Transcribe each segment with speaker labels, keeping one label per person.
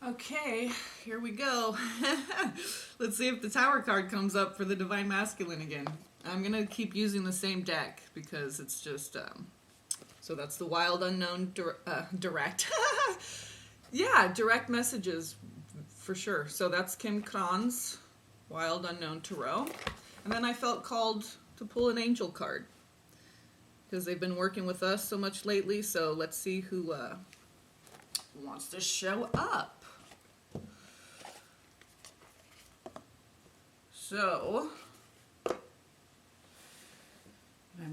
Speaker 1: Okay, here we go. Let's see if the Tower card comes up for the Divine Masculine again. I'm gonna keep using the same deck because it's just, so that's the Wild Unknown Direct. Yeah, direct messages for sure. So that's Kim Kran's Wild Unknown Tarot. And then I felt called to pull an angel card because they've been working with us so much lately. So let's see who wants to show up. So, I'm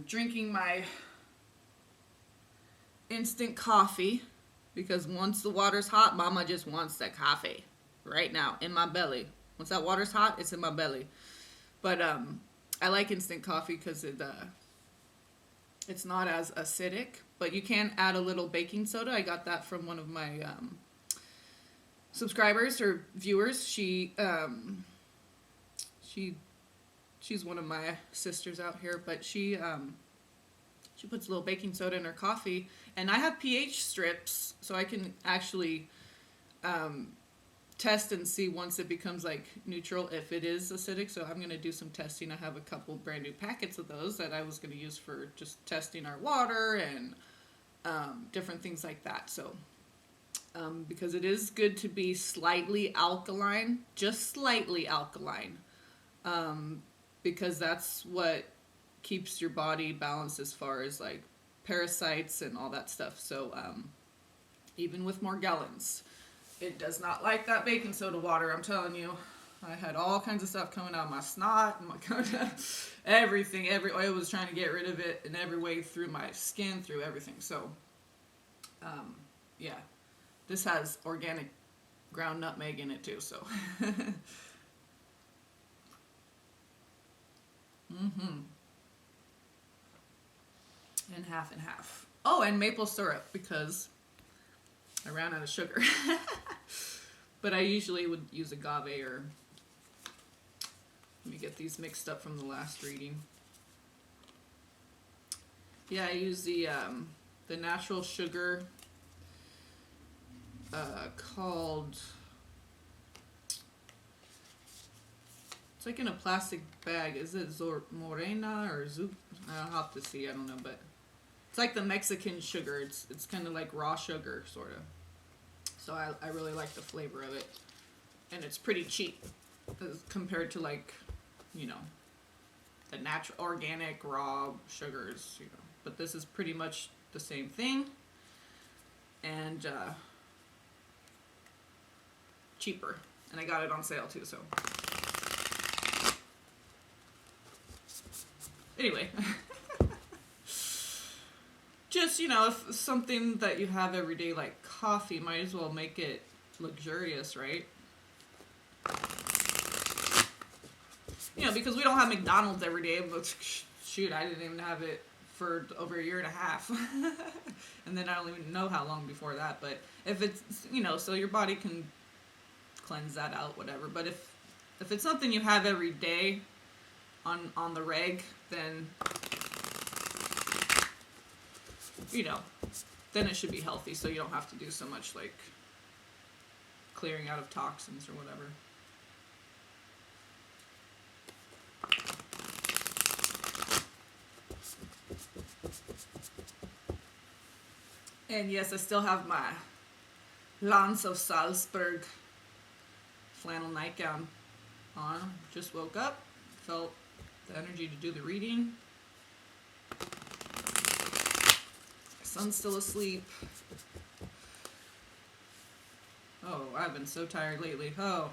Speaker 1: drinking my instant coffee because once the water's hot, Mama just wants that coffee right now in my belly. Once that water's hot, it's in my belly. But I like instant coffee because it's not as acidic. But you can add a little baking soda. I got that from one of my subscribers or viewers. She's one of my sisters out here, but she puts a little baking soda in her coffee, and I have pH strips, so I can actually test and see once it becomes like neutral if it is acidic. So I'm gonna do some testing. I have a couple brand new packets of those that I was gonna use for just testing our water and different things like that. So because it is good to be slightly alkaline, just slightly alkaline. Because that's what keeps your body balanced as far as like parasites and all that stuff. So even with Morgellons, it does not like that baking soda water. I'm telling you, I had all kinds of stuff coming out of my snot and my everything. Every oil was trying to get rid of it in every way through my skin, through everything. So yeah, this has organic ground nutmeg in it too. So. And half and half. Oh, and maple syrup because I ran out of sugar. But I usually would use agave or... Let me get these mixed up from the last reading. Yeah, I use the natural sugar called... It's like in a plastic bag. Is it Morena or Zoop? I'll have to see. I don't know, but it's like the Mexican sugar. It's kind of like raw sugar, sort of. So I really like the flavor of it, and it's pretty cheap compared to like, you know, the natural organic raw sugars. You know, but this is pretty much the same thing, and cheaper. And I got it on sale too. So. Anyway, just, you know, if something that you have every day like coffee, might as well make it luxurious, right? You know, because we don't have McDonald's every day, but shoot, I didn't even have it for over a year and a half. And then I don't even know how long before that, but if it's, you know, so your body can cleanse that out, whatever. But if it's something you have every day, on the reg, then, you know, then it should be healthy, so you don't have to do so much like clearing out of toxins or whatever. And yes, I still have my Lance of Salzburg flannel nightgown on. Just woke up, felt the energy to do the reading. Son's still asleep. Oh, I've been so tired lately. Oh.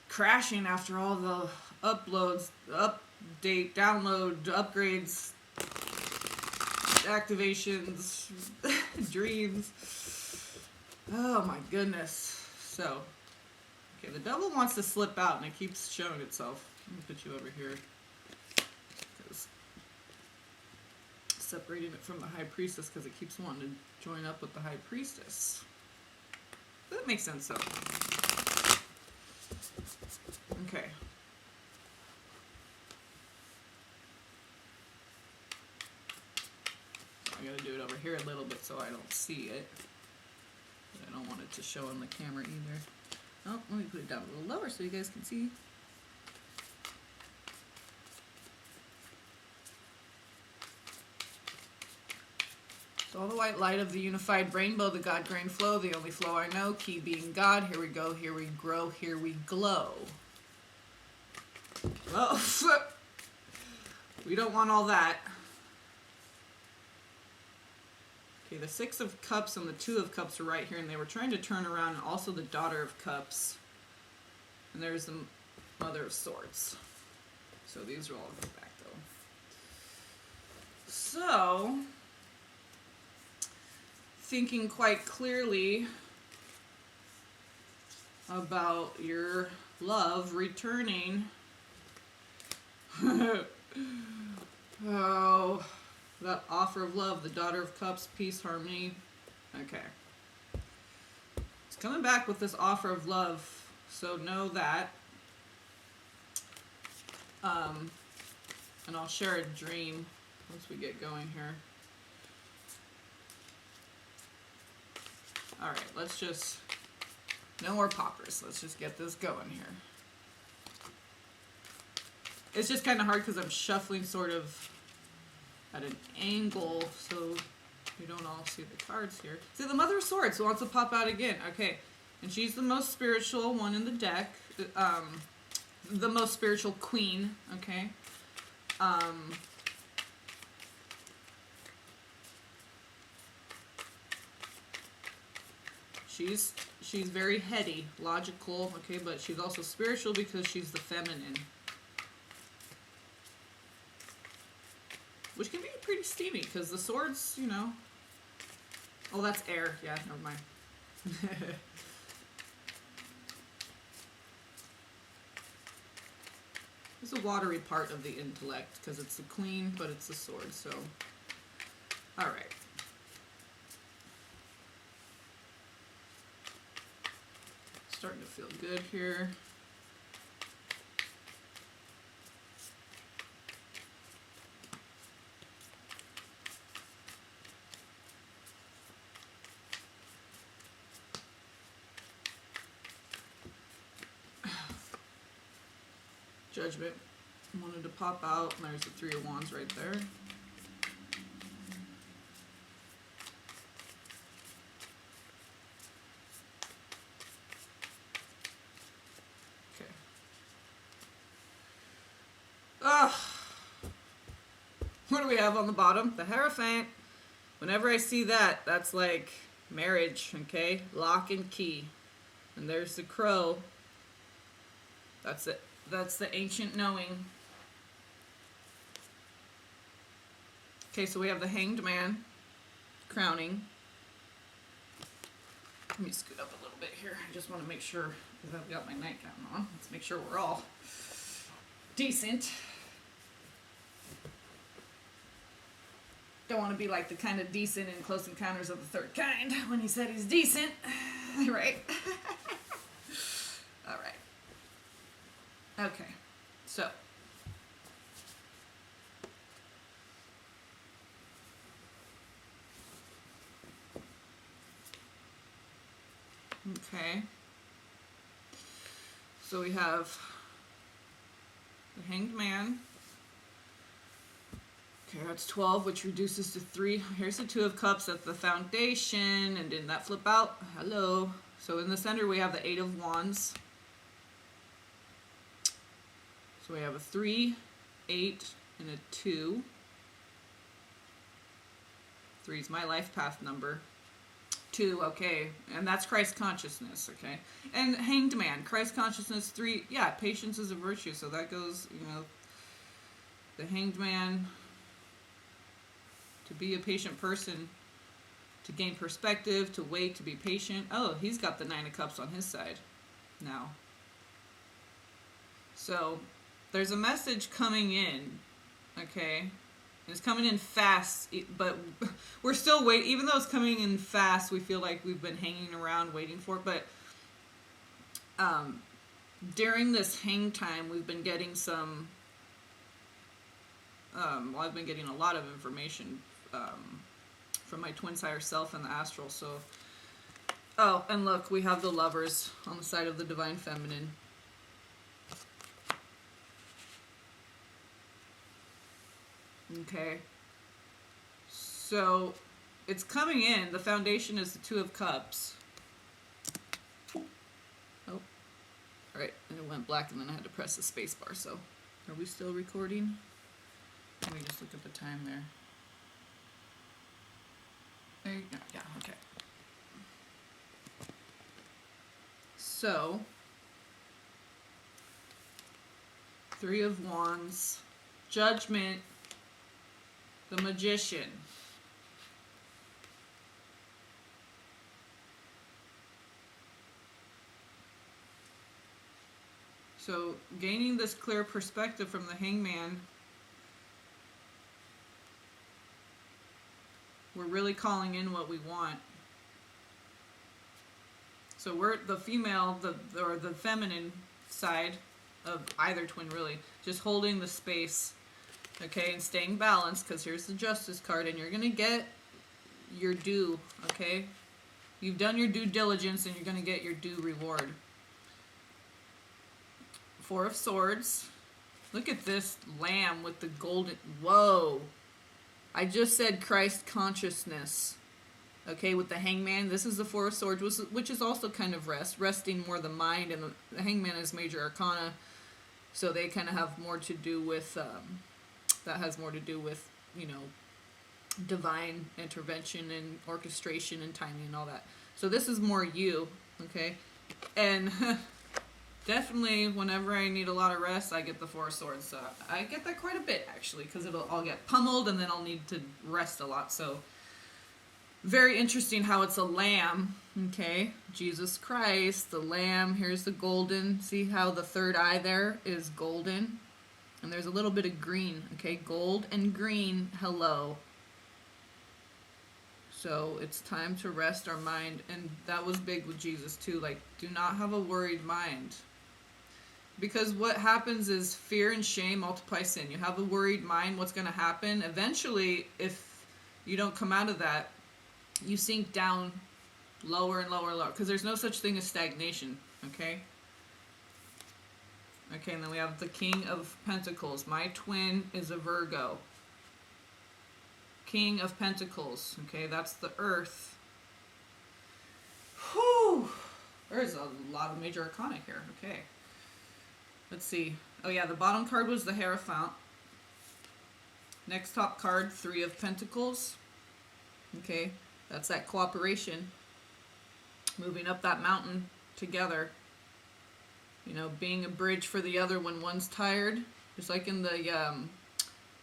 Speaker 1: Crashing after all the uploads, update, download, upgrades, activations, dreams. Oh my goodness. So, okay, the devil wants to slip out and it keeps showing itself. Let me put you over here. Because separating it from the High Priestess because it keeps wanting to join up with the High Priestess. That makes sense, though. Okay. So I gotta do it over here a little bit so I don't see it. But I don't want it to show on the camera either. Oh, let me put it down a little lower so you guys can see. So all the white light of the unified rainbow, the God-grain flow, the only flow I know, key being God. Here we go, here we grow, here we glow. Well, we don't want all that. Okay, the Six of Cups and the Two of Cups are right here, and they were trying to turn around, and also the Daughter of Cups. And there's the Mother of Swords. So these are all go back, though. So, thinking quite clearly about your love returning. Oh, that offer of love, the Daughter of Cups, peace, harmony. Okay. It's coming back with this offer of love, so know that. And I'll share a dream once we get going here. Alright, let's just, no more poppers. Let's just get this going here. It's just kind of hard because I'm shuffling sort of at an angle, so you don't all see the cards here. See, the Mother of Swords wants to pop out again. Okay, and she's the most spiritual one in the deck. The most spiritual queen, okay? She's very heady, logical, okay, but she's also spiritual because she's the feminine. Which can be pretty steamy, because the swords, you know... Oh, that's air. Yeah, never mind. It's a watery part of the intellect, because it's the queen, but it's the sword, so... Alright. Starting to feel good here. Judgment wanted to pop out, and there's the Three of Wands right there. Okay. What do we have on the bottom? The Hierophant. Whenever I see that, that's like marriage, okay? Lock and key. And there's the Crow. That's it. That's the ancient knowing. Okay, so we have the Hanged Man crowning. Let me scoot up a little bit here. I just want to make sure, because I've got my nightgown on. Let's make sure we're all decent. Don't want to be like the kind of decent in Close Encounters of the Third Kind when he said he's decent. Right? All right. Okay, so okay, so we have the Hanged Man. Okay, that's 12, which reduces to 3. Here's the Two of Cups at the foundation, and didn't that flip out? Hello. So in the center we have the Eight of Wands. So we have a 3, 8, and a 2. 3 is my life path number. 2, okay, and that's Christ consciousness, okay. And Hanged Man, Christ consciousness, 3, yeah, patience is a virtue, so that goes, you know, the Hanged Man, to be a patient person, to gain perspective, to wait, to be patient. Oh, he's got the Nine of Cups on his side now. So there's a message coming in, okay? It's coming in fast, but we're still waiting. Even though it's coming in fast, we feel like we've been hanging around waiting for it. But during this hang time, we've been getting some, well, I've been getting a lot of information from my twin higher self and the astral. So Oh, and look, we have the Lovers on the side of the Divine Feminine. Okay. So, it's coming in. The foundation is the Two of Cups. Oh. Alright, and it went black and then I had to press the space bar, so. Are we still recording? Let me just look at the time there. There you go. Yeah, okay. So, Three of Wands, Judgment, the Magician. So, gaining this clear perspective from the Hangman, we're really calling in what we want. So we're the female, or the feminine side of either twin, really, just holding the space, okay, and staying balanced, because here's the Justice card, and you're going to get your due, okay? You've done your due diligence, and you're going to get your due reward. Four of Swords. Look at this lamb with the golden... Whoa! I just said Christ consciousness. Okay, with the Hangman, this is the Four of Swords, which is also kind of resting more the mind, and the Hangman is major arcana, so they kind of have more to do with, that has more to do with, you know, divine intervention and orchestration and timing and all that. So this is more you, okay? And definitely, whenever I need a lot of rest, I get the Four of Swords. So I get that quite a bit, actually, because I'll get pummeled, and then I'll need to rest a lot, so... Very interesting how it's a lamb, okay? Jesus Christ, the lamb. Here's the golden. See how the third eye there is golden? And there's a little bit of green, okay? Gold and green, hello. So it's time to rest our mind. And that was big with Jesus too. Like, do not have a worried mind. Because what happens is fear and shame multiply sin. You have a worried mind, what's going to happen? Eventually, if you don't come out of that, you sink down lower and lower and lower, because there's no such thing as stagnation, okay? Okay, and then we have the King of Pentacles. My twin is a Virgo. King of Pentacles, okay, that's the Earth. Whew! There's a lot of major arcana here, okay. Let's see. Oh yeah, the bottom card was the Hierophant. Next top card, Three of Pentacles. Okay. That's that cooperation, moving up that mountain together, you know, being a bridge for the other when one's tired, just like in the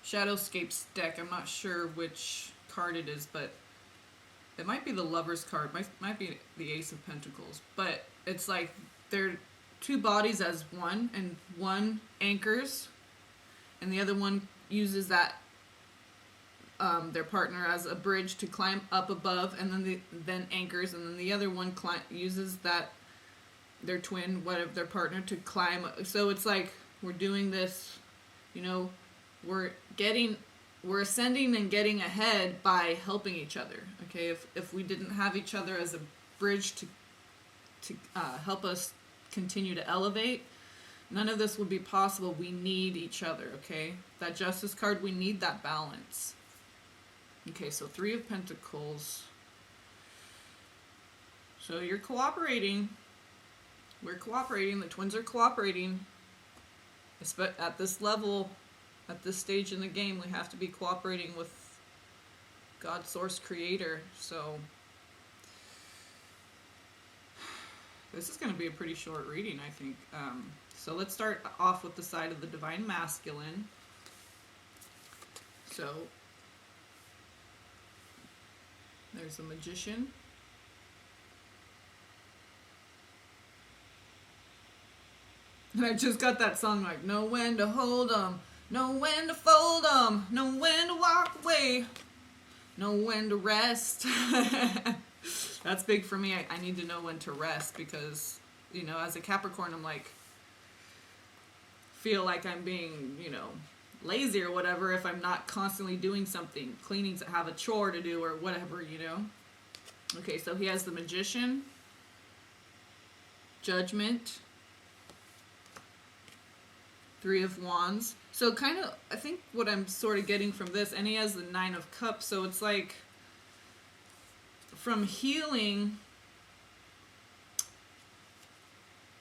Speaker 1: Shadowscapes deck. I'm not sure which card it is, but it might be the Lover's card, might be the Ace of Pentacles, but it's like they're two bodies as one, and one anchors, and the other one uses that their partner as a bridge to climb up above, and then anchors, and then the other one uses that, their twin, whatever, their partner, to climb. So it's like we're doing this, you know, we're ascending and getting ahead by helping each other. Okay, if we didn't have each other as a bridge to help us continue to elevate, none of this would be possible. We need each other. Okay, that Justice card, we need that balance. Okay, so Three of Pentacles. So you're cooperating. We're cooperating. The twins are cooperating. At this level, at this stage in the game, we have to be cooperating with God, Source, Creator. So this is going to be a pretty short reading, I think. So let's start off with the side of the Divine Masculine. So there's a Magician. And I just got that song, like, know when to hold 'em, know when to fold 'em, know when to walk away, know when to rest. That's big for me. I need to know when to rest, because, you know, as a Capricorn, I'm like, feel like I'm being, you know, lazy or whatever if I'm not constantly doing something, cleaning, to have a chore to do or whatever, you know. Okay, so he has the Magician, Judgment, Three of Wands. So kind of, I think what I'm sort of getting from this, and he has the Nine of Cups, so it's like from healing,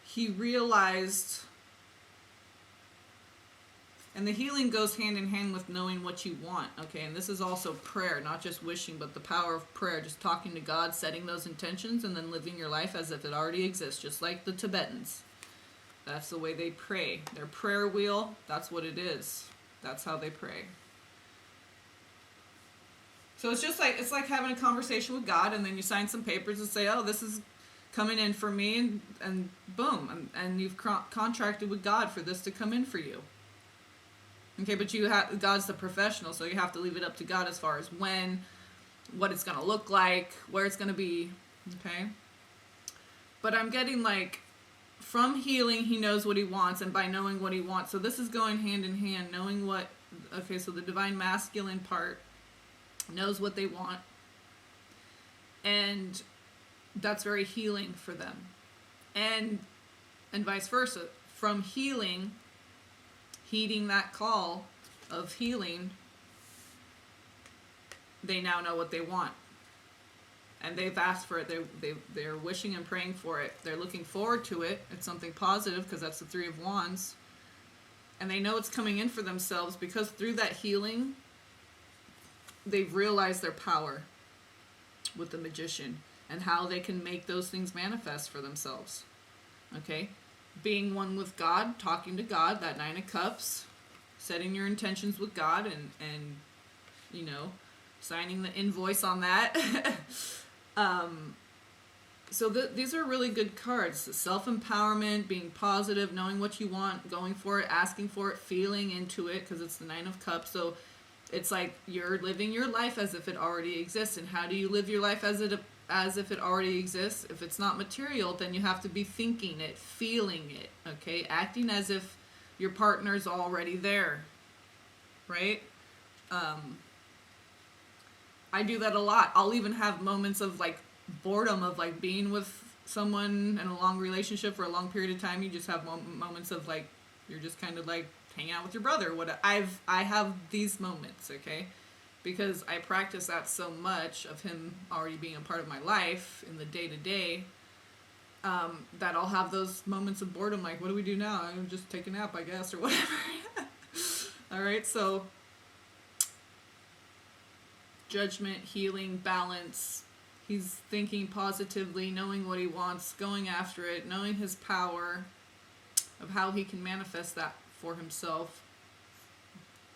Speaker 1: he realized, and the healing goes hand in hand with knowing what you want, okay? And this is also prayer, not just wishing, but the power of prayer, just talking to God, setting those intentions, and then living your life as if it already exists, just like the Tibetans. That's the way they pray. Their prayer wheel, that's what it is. That's how they pray. So it's just like, it's like having a conversation with God, and then you sign some papers and say, oh, this is coming in for me, and boom, and you've contracted with God for this to come in for you. Okay, but God's the professional, so you have to leave it up to God as far as when, what it's going to look like, where it's going to be, okay? But I'm getting like, from healing, he knows what he wants, and by knowing what he wants, so this is going hand in hand, knowing what, okay, so the divine masculine part knows what they want, and that's very healing for them, and vice versa. From healing, heeding that call of healing, they now know what they want, and they've asked for it. They're wishing and praying for it. They're looking forward to it. It's something positive, because that's the Three of Wands, and they know it's coming in for themselves, because through that healing, they've realized their power with the Magician and how they can make those things manifest for themselves. Okay? Being one with God, talking to God, that Nine of Cups, setting your intentions with God, and you know, signing the invoice on that. So these are really good cards. Self-empowerment, being positive, knowing what you want, going for it, asking for it, feeling into it, because it's the Nine of Cups. So it's like you're living your life as if it already exists. And how do you live your life as if it already exists? If it's not material, then you have to be thinking it, feeling it, okay? Acting as if your partner's already there, right? I do that a lot. I'll even have moments of like boredom of like being with someone in a long relationship for a long period of time. You just have moments of like, you're just kind of like hanging out with your brother. I have these moments, okay? Because I practice that so much of him already being a part of my life in the day-to-day, that I'll have those moments of boredom, like, what do we do now? I'm just take a nap, I guess, or whatever. All right, so judgment, healing, balance. He's thinking positively, knowing what he wants, going after it, knowing his power of how he can manifest that for himself.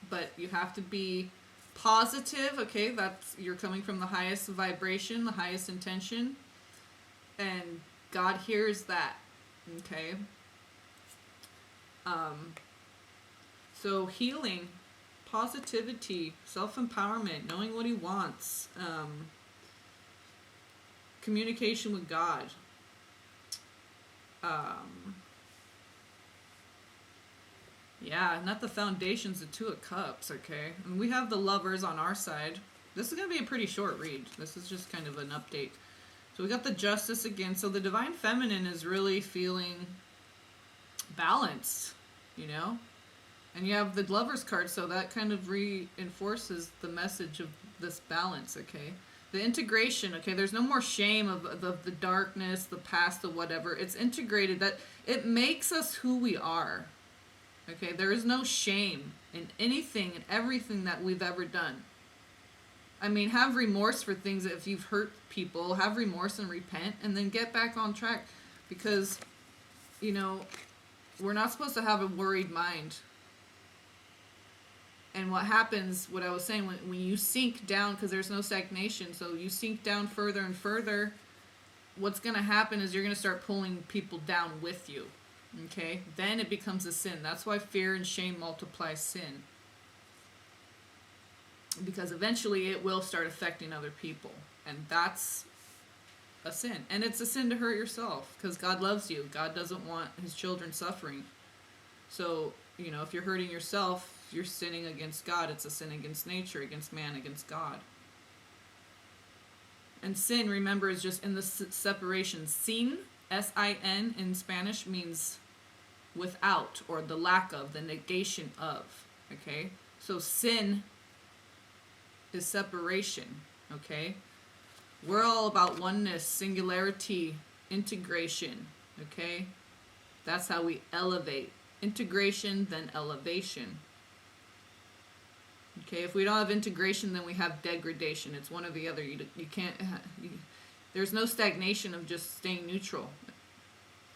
Speaker 1: But you have to be positive, okay? That's, you're coming from the highest vibration, the highest intention, and God hears that, okay? So healing, positivity, self-empowerment, knowing what he wants, communication with God, yeah, not the foundations, the Two of Cups, okay? And we have the Lovers on our side. This is going to be a pretty short read. This is just kind of an update. So we got the Justice again. So the Divine Feminine is really feeling balanced, you know? And you have the Lovers card, so that kind of reinforces the message of this balance, okay? The integration, okay? There's no more shame of the darkness, the past, the whatever. It's integrated. That it makes us who we are. Okay, there is no shame in anything and everything that we've ever done. I mean, have remorse for things that if you've hurt people, have remorse and repent, and then get back on track. Because, you know, we're not supposed to have a worried mind. And what happens, what I was saying, when you sink down, because there's no stagnation, so you sink down further and further, what's going to happen is you're going to start pulling people down with you. Okay, then it becomes a sin. That's why fear and shame multiply sin. Because eventually it will start affecting other people. And that's a sin. And it's a sin to hurt yourself. Because God loves you. God doesn't want his children suffering. So, you know, if you're hurting yourself, you're sinning against God. It's a sin against nature, against man, against God. And sin, remember, is just in the separation. Sin sin in Spanish means without, or the lack of, the negation of. Okay? So sin is separation. Okay? We're all about oneness, singularity, integration. Okay? That's how we elevate. Integration, then elevation. Okay, if we don't have integration, then we have degradation. It's one or the other. You can't. There's no stagnation of just staying neutral.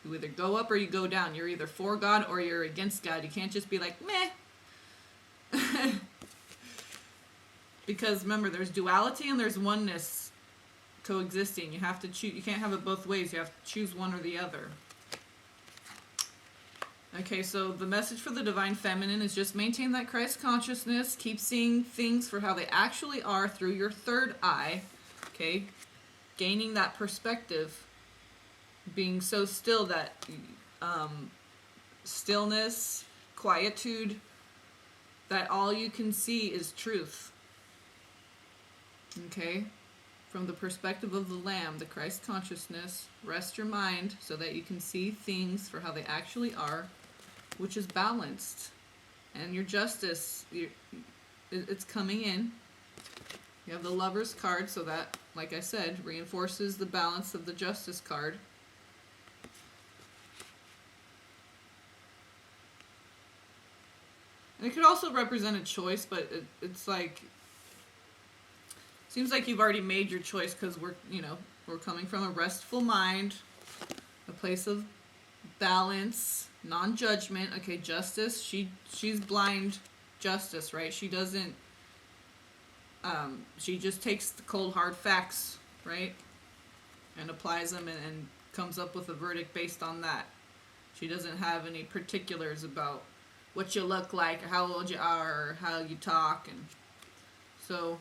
Speaker 1: You either go up or you go down. You're either for God or you're against God. You can't just be like, meh. Because remember, there's duality and there's oneness coexisting. You have to choose. You can't have it both ways. You have to choose one or the other. Okay, so the message for the Divine Feminine is just maintain that Christ consciousness. Keep seeing things for how they actually are through your third eye. Okay, gaining that perspective. Being so still that stillness, quietude, that all you can see is truth. Okay, from the perspective of the Lamb, the Christ consciousness, rest your mind so that you can see things for how they actually are, which is balanced. And your justice, it's coming in. You have the Lover's card, so that, like I said, reinforces the balance of the Justice card. And it could also represent a choice, but it's like, seems like you've already made your choice, because we're coming from a restful mind, a place of balance, non-judgment. Okay, justice, she's blind justice, right? She doesn't, she just takes the cold hard facts, right? And applies them and comes up with a verdict based on that. She doesn't have any particulars about what you look like, or how old you are, or how you talk. And so,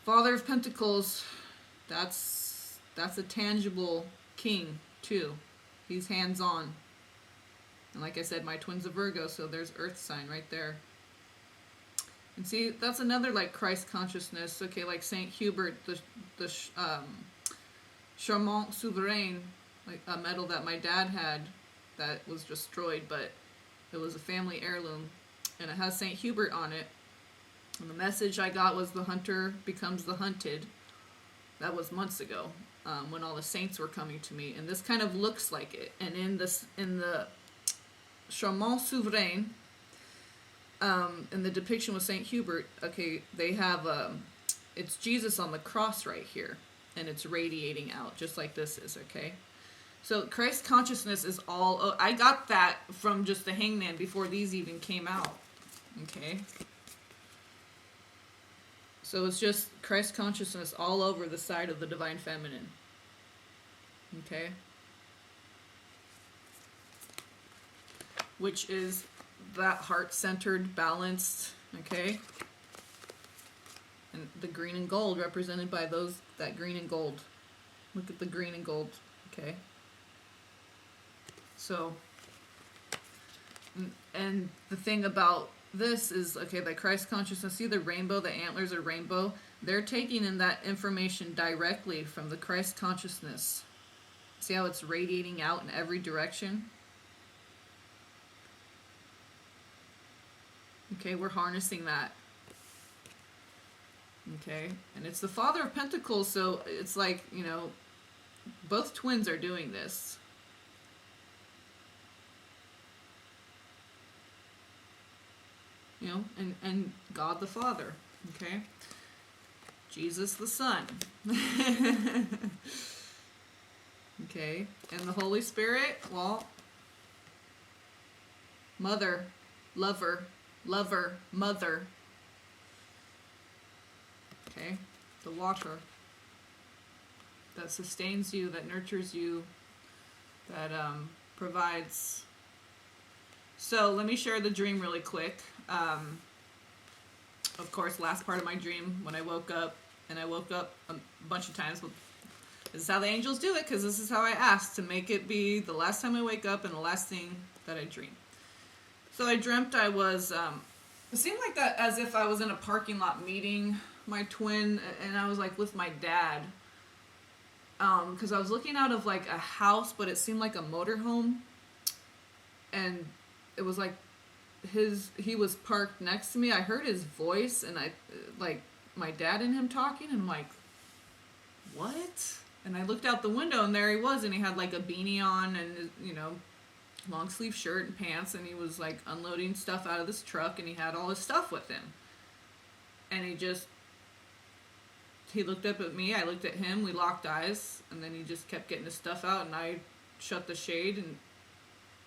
Speaker 1: Father of Pentacles, that's a tangible king too. He's hands-on. And like I said, my twin's a Virgo, so there's Earth sign right there. And see, that's another like Christ consciousness. Okay, like Saint Hubert, the Charmant Souverain, like a medal that my dad had that was destroyed, but it was a family heirloom, and it has Saint Hubert on it. And the message I got was the hunter becomes the hunted. That was months ago, when all the saints were coming to me, and this kind of looks like it. And in the Charmant Souverain, in the depiction with Saint Hubert, okay, they have it's Jesus on the cross right here, and it's radiating out just like this is. Okay. So Christ consciousness is all. Oh, I got that from just the Hangman before these even came out. Okay. So it's just Christ consciousness all over the side of the Divine Feminine. Okay. Which is that heart-centered, balanced. Okay. And the green and gold represented by that green and gold. Look at the green and gold. Okay. So, and the thing about this is, okay, that Christ consciousness, see the rainbow, the antlers are rainbow, they're taking in that information directly from the Christ consciousness. See how it's radiating out in every direction? Okay, we're harnessing that. Okay, and it's the Father of Pentacles, so it's like, both twins are doing this. And God the Father, okay? Jesus the Son. Okay, and the Holy Spirit, well, Mother, Lover, Mother. Okay, the water that sustains you, that nurtures you, that provides. So let me share the dream really quick. Of course, last part of my dream when I woke up, and I woke up a bunch of times. This is how the angels do it, because this is how I asked to make it be the last time I wake up and the last thing that I dream. So I dreamt I was, it seemed like that as if I was in a parking lot meeting my twin, and I was like with my dad. because I was looking out of like a house, but it seemed like a motorhome, and it was like he was parked next to me. I heard his voice, and I like my dad and him talking, and I'm like, what? And I looked out the window, and there he was, and he had like a beanie on, and long sleeve shirt and pants, and he was like unloading stuff out of this truck, and he had all his stuff with him, and he looked up at me, I looked at him, we locked eyes, and then he just kept getting his stuff out, and I shut the shade, and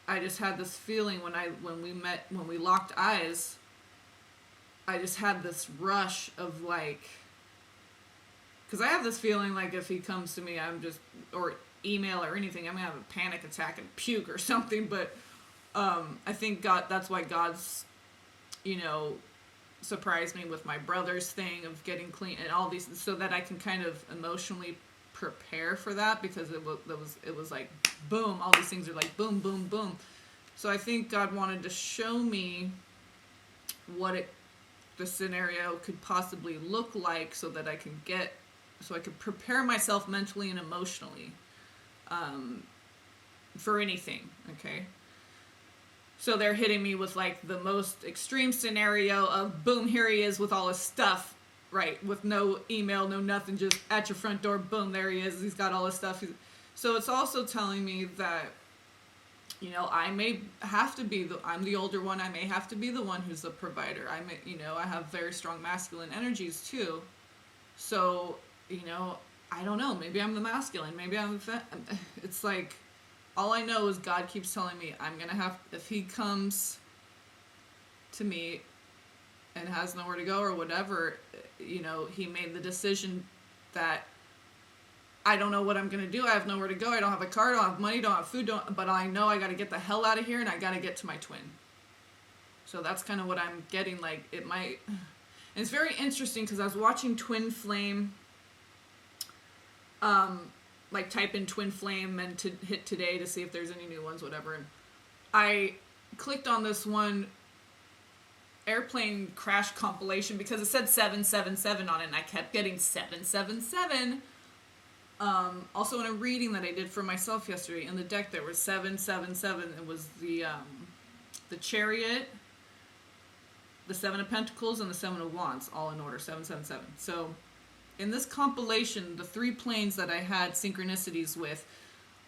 Speaker 1: I just had this feeling when we locked eyes, I just had this rush of like, because I have this feeling like if he comes to me, or email or anything, I'm going to have a panic attack and puke or something, but I think that's why God's, surprised me with my brother's thing of getting clean and all these, so that I can kind of emotionally prepare for that, because it was like boom, all these things are like boom, boom, boom. So I think God wanted to show me what the scenario could possibly look like, so that I could prepare myself mentally and emotionally for anything. Okay. So they're hitting me with like the most extreme scenario of boom, here he is with all his stuff, right? With no email, no nothing, just at your front door, boom, there he is. He's got all his stuff. So it's also telling me that, I may have to be I'm the older one. I may have to be the one who's the provider. I have very strong masculine energies too. So, I don't know. Maybe I'm the masculine. Maybe I'm the it's like, all I know is God keeps telling me I'm going to have, if he comes to me and has nowhere to go or whatever, he made the decision that I don't know what I'm going to do. I have nowhere to go. I don't have a car. I don't have money. Don't have food. But I know I got to get the hell out of here, and I got to get to my twin. So that's kind of what I'm getting. Like, it might, and it's very interesting because I was watching Twin Flame, like type in Twin Flame and to hit today to see if there's any new ones, whatever. And I clicked on this one airplane crash compilation because it said 777 on it, and I kept getting 777. Also in a reading that I did for myself yesterday, in the deck there was 777. It was the Chariot, the Seven of Pentacles, and the Seven of Wands, all in order, 777. So in this compilation, the 3 planes that I had synchronicities with,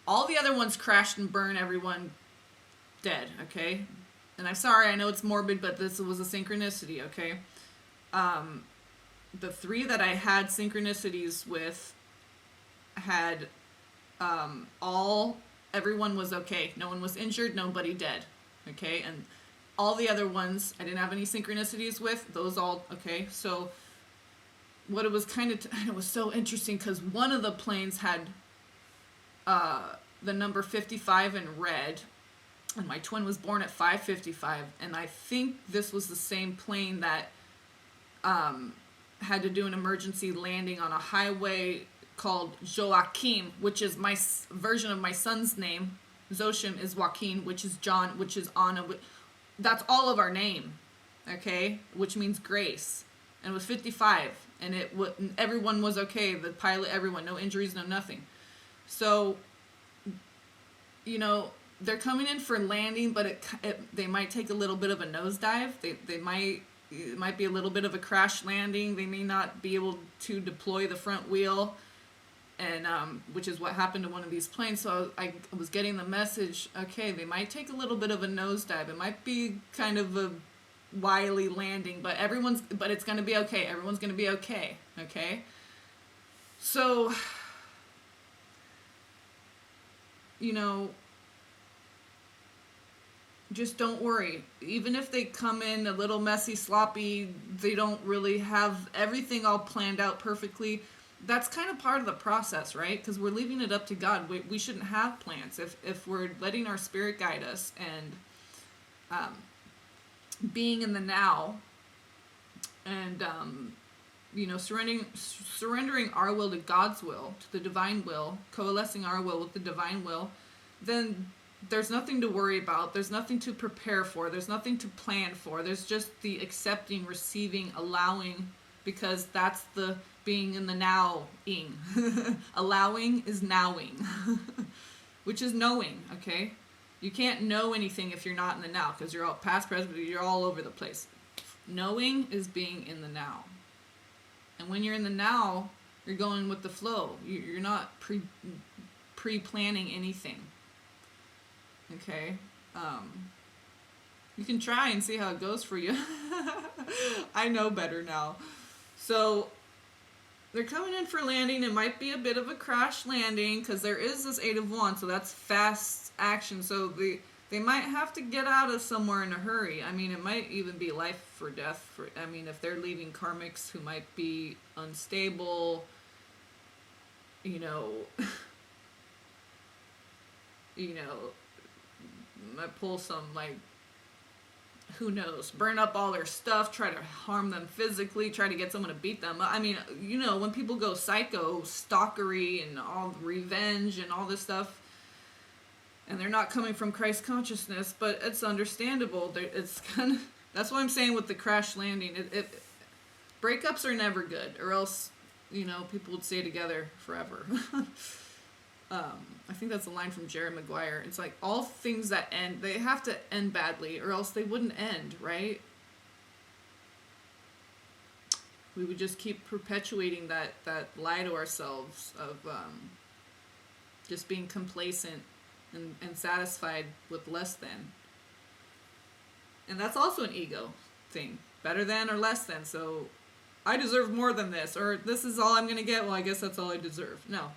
Speaker 1: all the other ones crashed and burned, everyone dead, okay? And I'm sorry, I know it's morbid, but this was a synchronicity, okay? The 3 that I had synchronicities with had everyone was okay. No one was injured, nobody dead, okay? And all the other ones I didn't have any synchronicities with, those all, okay? So what it was it was so interesting because one of the planes had the number 55 in red, and my twin was born at 5:55, and I think this was the same plane that had to do an emergency landing on a highway called Joachim, which is my version of my son's name. Zoshim is Joaquin, which is John, which is Anna. That's all of our name, okay? Which means grace. And it was 55, and everyone was okay. The pilot, everyone, no injuries, no nothing. So, they're coming in for landing, but they might take a little bit of a nosedive. It might be a little bit of a crash landing. They may not be able to deploy the front wheel, and which is what happened to one of these planes. So I was getting the message, okay, they might take a little bit of a nosedive. It might be kind of a wily landing, but it's going to be okay. Everyone's going to be okay, okay? So, just don't worry. Even if they come in a little messy, sloppy, they don't really have everything all planned out perfectly. That's kind of part of the process, right? Because we're leaving it up to God. We shouldn't have plans. If we're letting our spirit guide us and being in the now and, surrendering our will to God's will, to the divine will, coalescing our will with the divine will, then there's nothing to worry about. There's nothing to prepare for. There's nothing to plan for. There's just the accepting, receiving, allowing, because that's the being in the now-ing. Allowing is nowing, which is knowing, okay? You can't know anything if you're not in the now, because you're all past, present, you're all over the place. Knowing is being in the now. And when you're in the now, you're going with the flow. You're not pre-planning anything. Okay? You can try and see how it goes for you. I know better now. So, they're coming in for landing. It might be a bit of a crash landing, because there is this 8 of Wands, so that's fast action. So, they might have to get out of somewhere in a hurry. I mean, it might even be life or death. If they're leaving karmics who might be unstable, might pull some, who knows, burn up all their stuff, try to harm them physically, try to get someone to beat them. When people go psycho, stalkery and all revenge and all this stuff, and they're not coming from Christ consciousness, but it's understandable. It's kind of, that's what I'm saying with the crash landing. Breakups are never good, or else, people would stay together forever. I think that's a line from Jerry Maguire. It's like, all things that end, they have to end badly, or else they wouldn't end, right? We would just keep perpetuating that lie to ourselves of just being complacent and satisfied with less than. And that's also an ego thing. Better than or less than. So, I deserve more than this, or this is all I'm going to get, well, I guess that's all I deserve. No.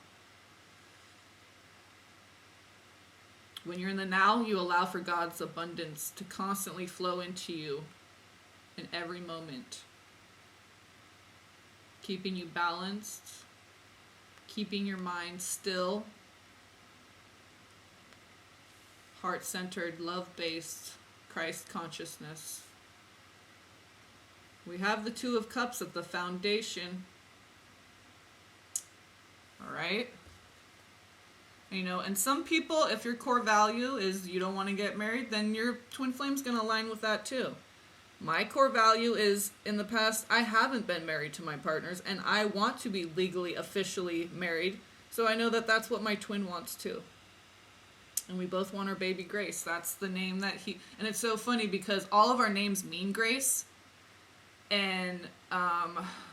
Speaker 1: When you're in the now, you allow for God's abundance to constantly flow into you in every moment. Keeping you balanced, keeping your mind still, heart-centered, love-based, Christ consciousness. We have the 2 of Cups at the foundation. All right? And some people, if your core value is you don't want to get married, then your twin flame's going to align with that too. My core value is, in the past, I haven't been married to my partners, and I want to be legally, officially married, so I know that that's what my twin wants too. And we both want our baby Grace. That's the name that and it's so funny because all of our names mean grace. And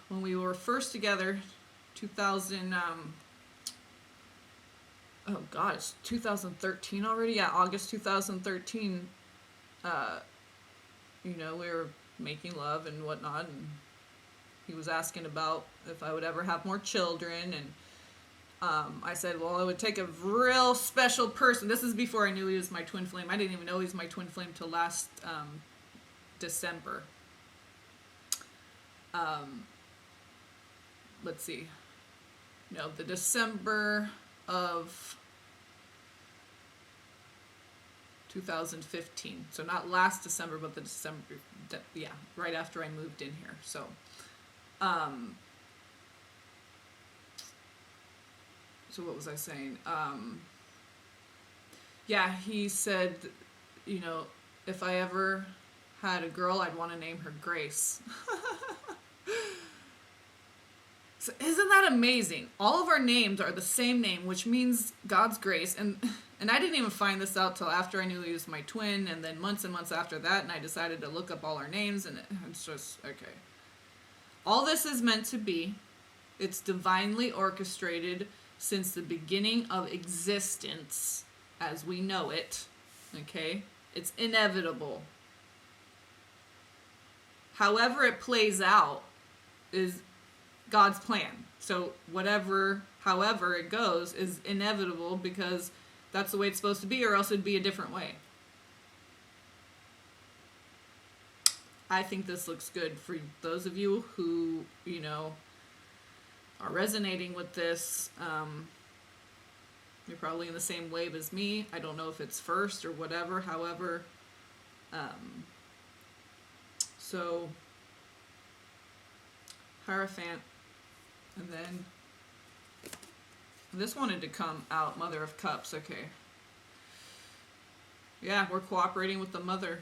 Speaker 1: when we were first together, 2000, it's 2013 already? Yeah, August 2013, we were making love and whatnot, and he was asking about if I would ever have more children, and I said, well, it would take a real special person. This is before I knew he was my twin flame. I didn't even know he was my twin flame till last December. Let's see. No, the December of 2015. So not last December, but the December, right after I moved in here. So, so what was I saying? He said, if I ever had a girl, I'd want to name her Grace. So isn't that amazing? All of our names are the same name, which means God's grace. And I didn't even find this out till after I knew he was my twin, and then months and months after that, and I decided to look up all our names, and it's just, okay. All this is meant to be. It's divinely orchestrated since the beginning of existence as we know it, okay? It's inevitable. However it plays out is God's plan. So however it goes is inevitable because that's the way it's supposed to be, or else it'd be a different way. I think this looks good for those of you who, are resonating with this. You're probably in the same wave as me. I don't know if it's first or whatever. However, so Hierophant, and then this wanted to come out, Mother of Cups. Okay. Yeah, we're cooperating with the Mother.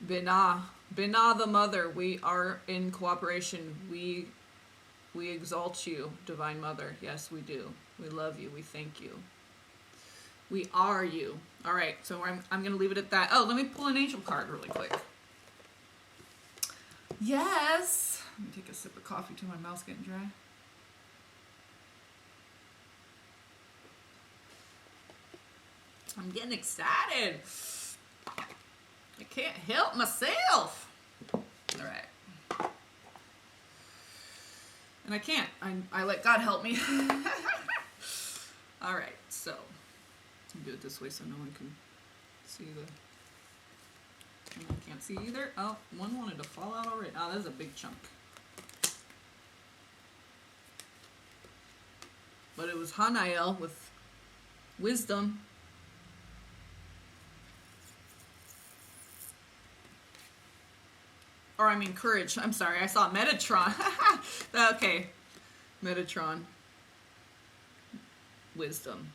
Speaker 1: Binah. Binah the Mother. We are in cooperation. We exalt you, Divine Mother. Yes, we do. We love you. We thank you. We are you. All right, so I'm going to leave it at that. Oh, let me pull an angel card really quick. Yes. Let me take a sip of coffee too. My mouth's getting dry. I'm getting excited. I can't help myself. All right. And I can't. I let God help me. All right, so I'm do it this way so no one can see the... And I can't see either. Oh, one wanted to fall out already. Oh, that's a big chunk. But it was Hanael with wisdom. Or I mean courage. I'm sorry, I saw Metatron. Okay. Metatron. Wisdom.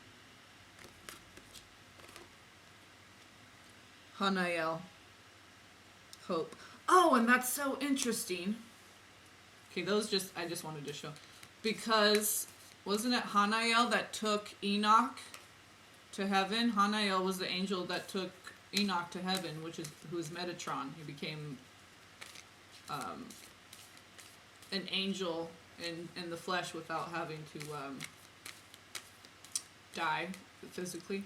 Speaker 1: Hanael. Hope. Oh, and that's so interesting. Okay, I just wanted to show. Because, wasn't it Hanael that took Enoch to heaven? Hanael was the angel that took Enoch to heaven, who is Metatron. He became an angel in the flesh without having to die physically,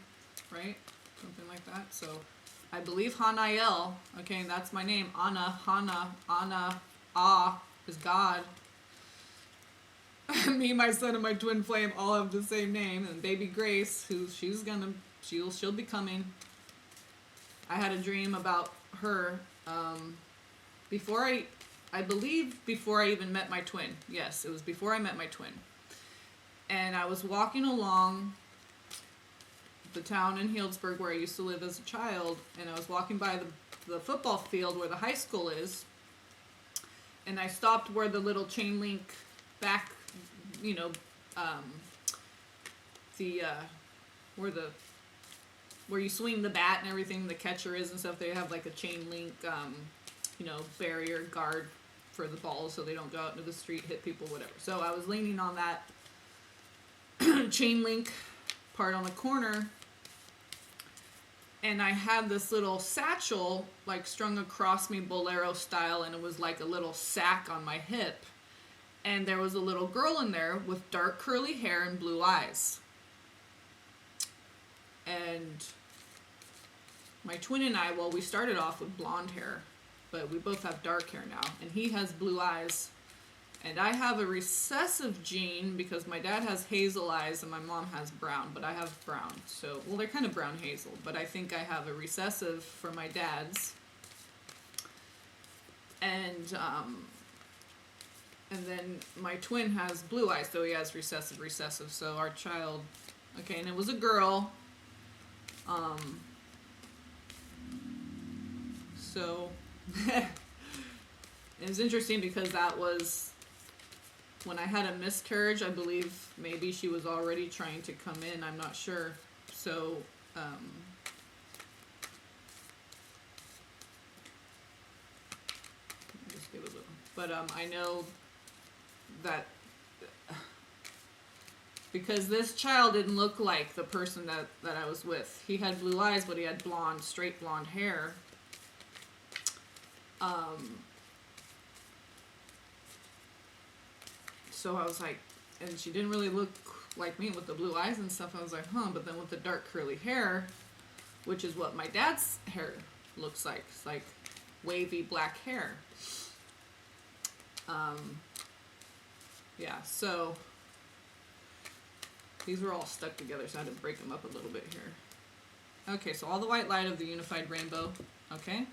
Speaker 1: right? Something like that. So I believe Hanael, okay, and that's my name. Anna is God. Me, my son, and my twin flame all have the same name. And baby Grace, she'll be coming. I had a dream about her before I even met my twin. Yes, it was before I met my twin. And I was walking along the town in Healdsburg where I used to live as a child, and I was walking by the football field where the high school is, and I stopped where the little chain link back, where you swing the bat and everything, the catcher is and stuff. They have like a chain link, barrier guard for the balls so they don't go out into the street, hit people, whatever. So I was leaning on that chain link part on the corner, and I had this little satchel like strung across me bolero style, and it was like a little sack on my hip, and there was a little girl in there with dark curly hair and blue eyes. And my twin and I, we started off with blonde hair, but we both have dark hair now, and he has blue eyes. And I have a recessive gene because my dad has hazel eyes and my mom has brown, but I have brown. So, they're kind of brown hazel, but I think I have a recessive for my dad's. And then my twin has blue eyes, so he has recessive. So our child, okay, and it was a girl. So it was interesting because that was when I had a miscarriage. I believe maybe she was already trying to come in. I'm not sure. So, just give it a little. But I know that because this child didn't look like the person that I was with. He had blue eyes, but he had straight blonde hair. So I was like, and she didn't really look like me with the blue eyes and stuff. I was like, but then with the dark curly hair, which is what my dad's hair looks like. It's like wavy black hair. Yeah, so these were all stuck together, so I had to break them up a little bit here. Okay, so all the white light of the unified rainbow. Okay.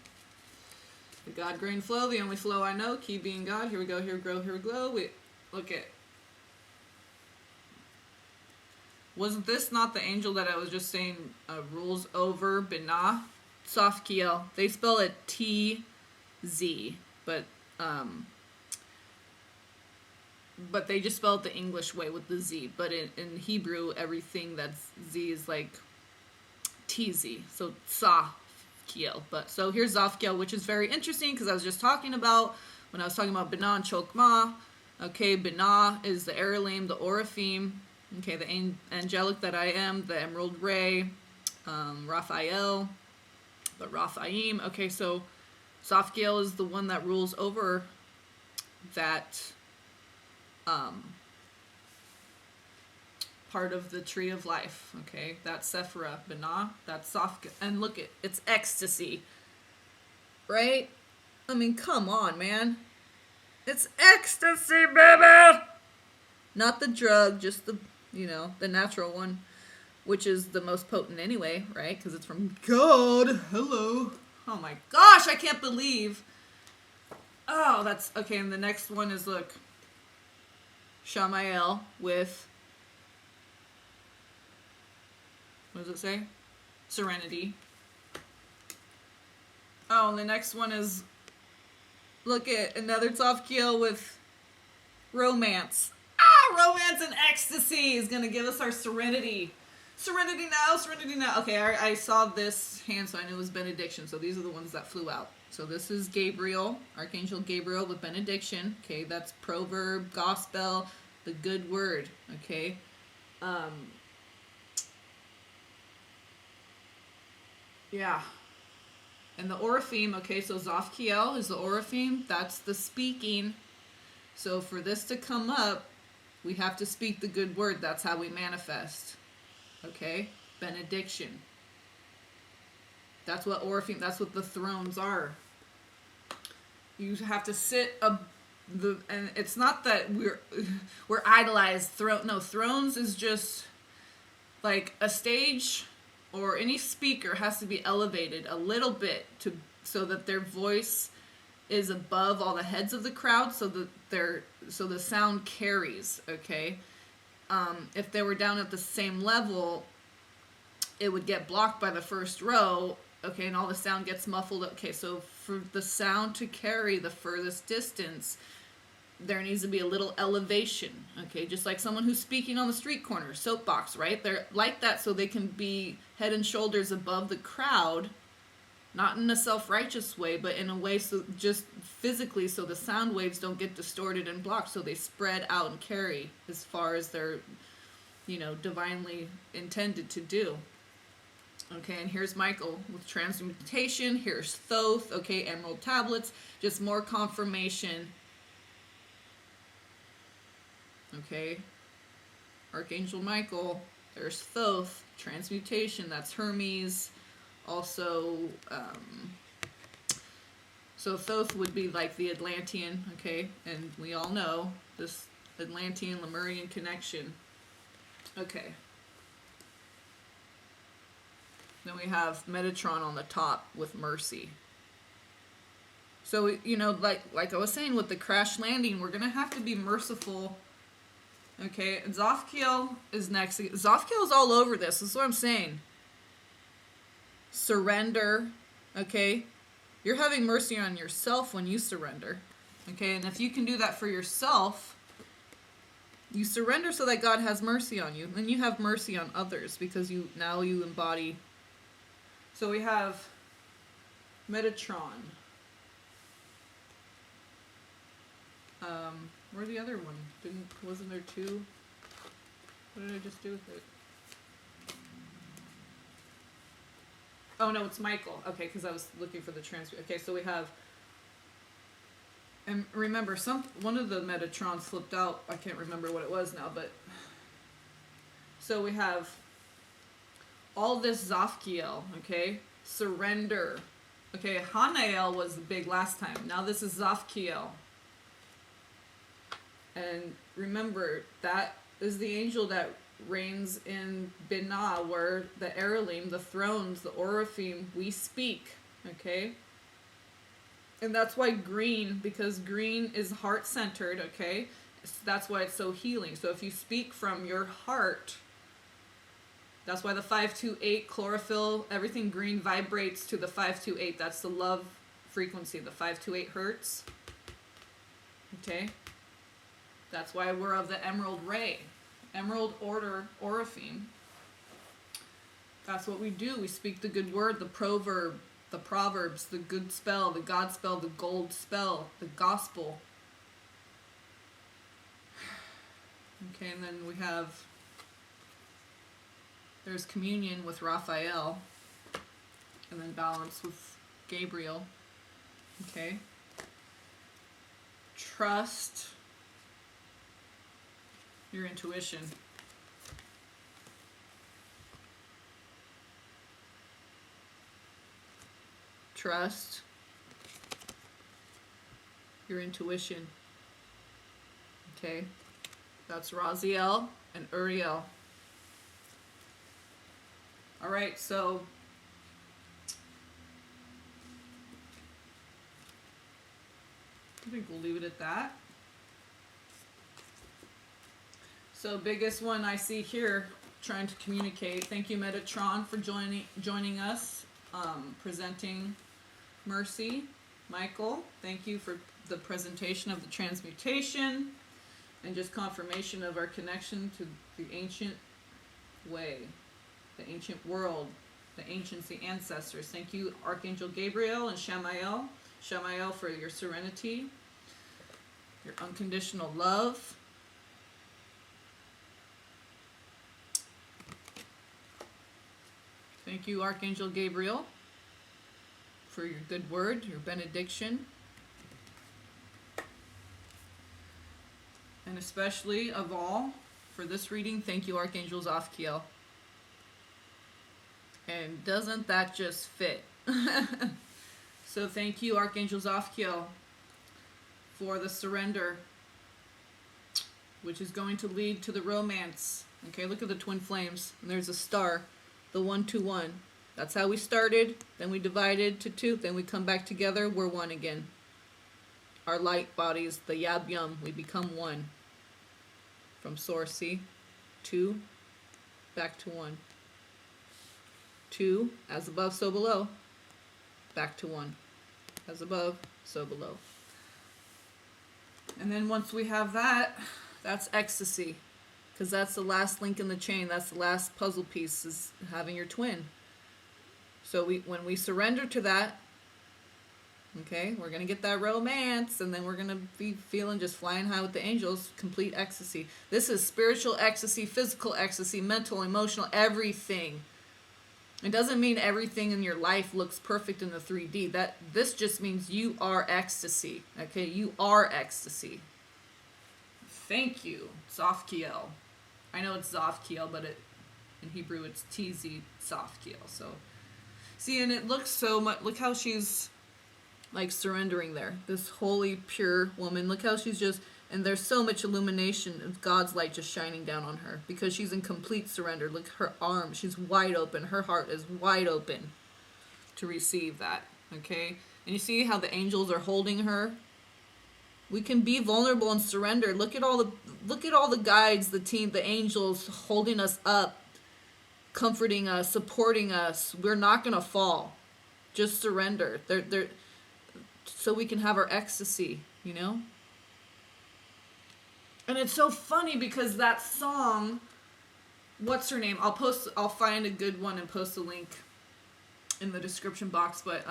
Speaker 1: The God grain flow, the only flow I know, key being God. Here we go, here we go, here we go. Look at. Wasn't this not the angel that I was just saying rules over Binah? Tzaphkiel. They spell it T-Z, but they just spell it the English way with the Z. But in Hebrew, everything that's Z is like T-Z. So Tzaphkiel. But so here's Tzaphkiel, which is very interesting because I was just talking about, when I was talking about Binah and Chokmah, okay, Binah is the Erelim, the Oraphim, okay, the angelic that I am, the Emerald Ray, Raphael, the Raphaim. Okay, so Tzaphkiel is the one that rules over that part of the tree of life. Okay, that's Sephirah, Binah, that's Tzaphkiel. And look, it's ecstasy, right? I mean, come on, man. It's ecstasy, baby! Not the drug, just the, the natural one, which is the most potent anyway, right? Because it's from God. Hello. Oh my gosh, I can't believe. Oh, that's, okay, and the next one is, look, Shamael with, what does it say? Serenity. Oh, and the next one is, look at another Tzaphkiel with romance. Romance and ecstasy is going to give us our serenity. Serenity now, serenity now. Okay, I saw this hand, so I knew it was benediction. So these are the ones that flew out. So this is Gabriel, Archangel Gabriel with benediction. Okay, that's proverb, gospel, the good word. Okay. Yeah. And the Oraphim, okay, so Tzaphkiel is the Oraphim. That's the speaking. So for this to come up, we have to speak the good word. That's how we manifest. Okay? Benediction. That's what Oraphim, that's what the thrones are. You have to sit and it's not that we're idolized. Thrones is just like a stage, or any speaker has to be elevated a little bit so that their voice is above all the heads of the crowd, so the sound carries. Okay, if they were down at the same level, it would get blocked by the first row. Okay, and all the sound gets muffled. Okay, so for the sound to carry the furthest distance, there needs to be a little elevation. Okay, just like someone who's speaking on the street corner, soapbox, right? They're like that so they can be head and shoulders above the crowd, not in a self-righteous way, but in a way so just physically, so the sound waves don't get distorted and blocked, so they spread out and carry as far as they're, divinely intended to do. Okay, and here's Michael with transmutation. Here's Thoth, okay, emerald tablets, just more confirmation. Okay, Archangel Michael, there's Thoth, transmutation, that's Hermes. Also, so Thoth would be like the Atlantean, okay, and we all know this Atlantean Lemurian connection. Okay. Then we have Metatron on the top with mercy. So, like I was saying with the crash landing, we're going to have to be merciful. Okay, Tzaphkiel is next. Tzaphkiel is all over this. This is what I'm saying. Surrender. Okay, you're having mercy on yourself when you surrender. Okay, and if you can do that for yourself, you surrender so that God has mercy on you. Then you have mercy on others because you embody. So we have Metatron. Where's the other one? Wasn't there two? What did I just do with it? Oh no, it's Michael. Okay, because I was looking for the transfer. Okay, so we have, and remember, one of the Metatrons flipped out. I can't remember what it was now, but so we have all this Tzaphkiel. Okay, surrender. Okay, Hanael was the big last time. Now this is Tzaphkiel. And remember, that is the angel that reigns in Binah, where the Erelim, the thrones, the Oraphim, we speak, okay? And that's why green, because green is heart-centered, okay? That's why it's so healing. So if you speak from your heart, that's why the 528 chlorophyll, everything green vibrates to the 528. That's the love frequency, the 528 hertz, okay? That's why we're of the emerald ray. Emerald order, Oraphim. That's what we do. We speak the good word, the proverb, the Proverbs, the good spell, the God spell, the gold spell, the gospel. Okay, and then we have, there's communion with Raphael, and then balance with Gabriel. Okay. Trust your intuition. Trust your intuition. Okay. That's Raziel and Uriel. All right, so I think we'll leave it at that. So biggest one I see here, trying to communicate. Thank you, Metatron, for joining us, presenting Mercy. Michael, thank you for the presentation of the transmutation and just confirmation of our connection to the ancient way, the ancient world, the ancients, the ancestors. Thank you, Archangel Gabriel and Shamael. Shamael, for your serenity, your unconditional love. Thank you, Archangel Gabriel, for your good word, your benediction. And especially of all, for this reading, thank you, Archangel Tzaphkiel. And doesn't that just fit? So thank you, Archangel Tzaphkiel, for the surrender, which is going to lead to the romance. Okay, look at the twin flames. And there's a star, the 1-2-1. That's how we started. Then we divided to 2. Then we come back together. We're 1 again. Our light bodies, the Yab Yum, we become 1. From source, see? 2, back to 1. 2, as above, so below. Back to 1. As above, so below. And then once we have that, that's ecstasy. Because that's the last link in the chain. That's the last puzzle piece, is having your twin. So when we surrender to that, okay, we're going to get that romance, and then we're going to be feeling just flying high with the angels, complete ecstasy. This is spiritual ecstasy, physical ecstasy, mental, emotional, everything. It doesn't mean everything in your life looks perfect in the 3D. This just means you are ecstasy. Okay, you are ecstasy. Thank you, Tzaphkiel. I know it's Tzaphkiel, but in Hebrew it's TZ Tzaphkiel. So, see, and it looks so much. Look how she's like surrendering there. This holy, pure woman. Look how she's just. And there's so much illumination of God's light just shining down on her because she's in complete surrender. Look, her arm, she's wide open. Her heart is wide open to receive that, okay? And you see how the angels are holding her? We can be vulnerable and surrender. Look at all the guides, the team, the angels holding us up, comforting us, supporting us. We're not going to fall. Just surrender. They're so we can have our ecstasy, you know? And it's so funny because that song, what's her name? I'll find a good one and post a link in the description box, but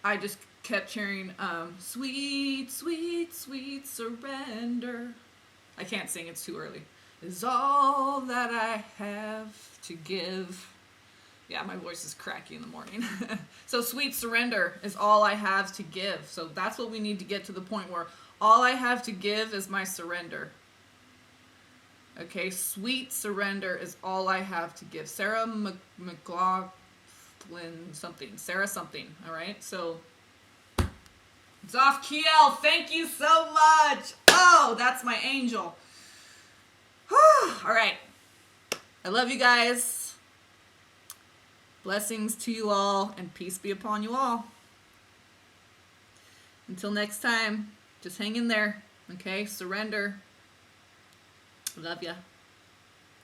Speaker 1: I just kept hearing sweet, sweet, sweet surrender. I can't sing, it's too early. Is all that I have to give. Yeah, my voice is cracky in the morning. So sweet surrender is all I have to give. So that's what we need to get to the point where all I have to give is my surrender. Okay, sweet surrender is all I have to give. Sarah McLaughlin something. Sarah something, all right? So, Tzaphkiel, thank you so much. Oh, that's my angel. Whew. All right. I love you guys. Blessings to you all, and peace be upon you all. Until next time. Just hang in there, okay? Surrender. Love ya.